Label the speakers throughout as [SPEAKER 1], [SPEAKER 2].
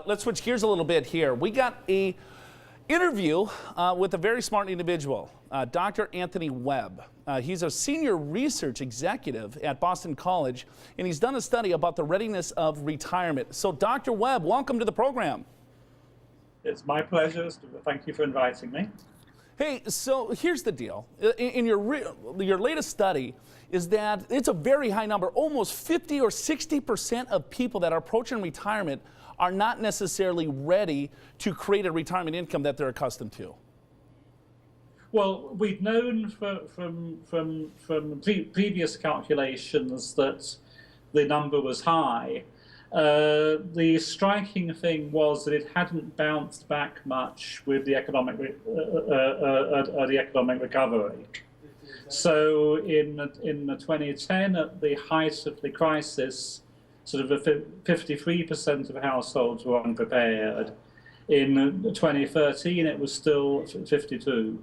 [SPEAKER 1] Let's switch gears a little bit here. We got a interview with a very smart individual, Dr. Anthony Webb. He's a senior research executive at Boston College, and he's done a study about the readiness of retirement. So, Dr. Webb, welcome to the program.
[SPEAKER 2] It's my pleasure. Thank you for inviting me.
[SPEAKER 1] Hey, so here's the deal. In your latest study is that it's a very high number. Almost 50 or 60% of people that are approaching retirement are not necessarily ready to create a retirement income that they're accustomed to.
[SPEAKER 2] Well, we've known from previous calculations that the number was high. The striking thing was that it hadn't bounced back much with the economic recovery. So in 2010, at the height of the crisis, sort of 53% of households were unprepared. In 2013, it was still 52%.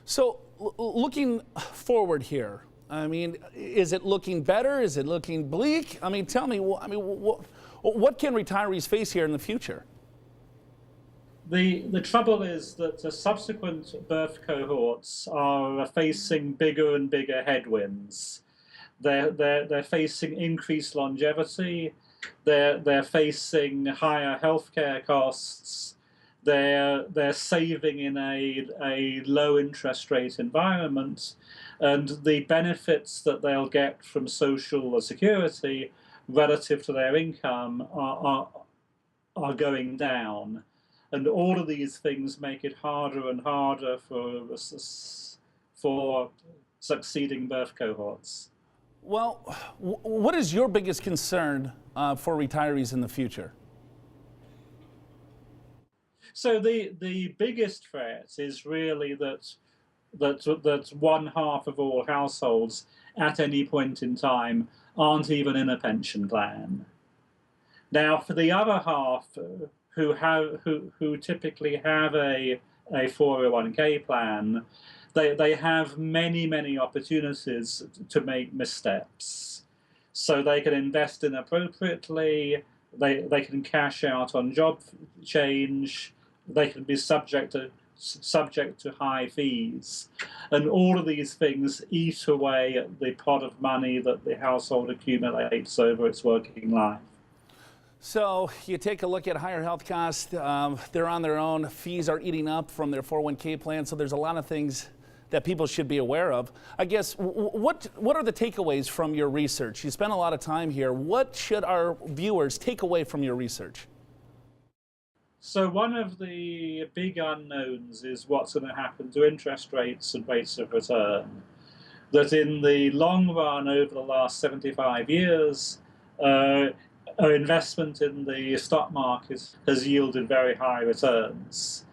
[SPEAKER 1] So looking forward here, I mean, is it looking better? Is it looking bleak? I mean, tell me, what can retirees face here in the future?
[SPEAKER 2] The trouble is that the subsequent birth cohorts are facing bigger and bigger headwinds. They're facing increased longevity. They're facing higher healthcare costs. They're saving in a low interest rate environment, and the benefits that they'll get from social security relative to their income are going down. And all of these things make it harder and harder for succeeding birth cohorts.
[SPEAKER 1] Well, what is your biggest concern for retirees in the future?
[SPEAKER 2] So the biggest threat is really that one half of all households at any point in time aren't even in a pension plan. Now, for the other half who typically have a 401k plan, they have many opportunities to make missteps. So they can invest inappropriately, they can cash out on job change, they can be subject to high fees. And all of these things eat away at the pot of money that the household accumulates over its working life.
[SPEAKER 1] So you take a look at higher health costs, they're on their own, fees are eating up from their 401k plan, so there's a lot of things that people should be aware of. I guess, what are the takeaways from your research? You spent a lot of time here. What should our viewers take away from your research?
[SPEAKER 2] So one of the big unknowns is what's going to happen to interest rates and rates of return. That in the long run, over the last 75 years, our investment in the stock market has yielded very high returns.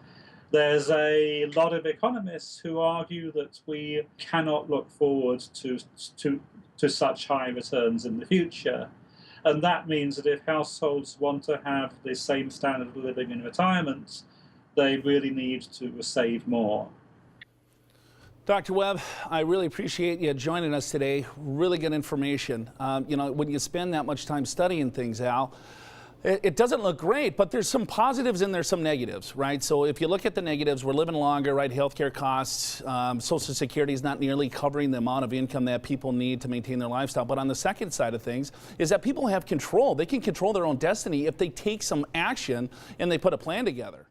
[SPEAKER 2] There's a lot of economists who argue that we cannot look forward to such high returns in the future. And that means that if households want to have the same standard of living in retirement, they really need to save more.
[SPEAKER 1] Dr. Webb, I really appreciate you joining us today. Really good information. You know, when you spend that much time studying things, Al, it doesn't look great, but there's some positives and there's some negatives, right? So if you look at the negatives, we're living longer, right? Healthcare costs, Social Security is not nearly covering the amount of income that people need to maintain their lifestyle. But on the second side of things is that people have control. They can control their own destiny if they take some action and they put a plan together.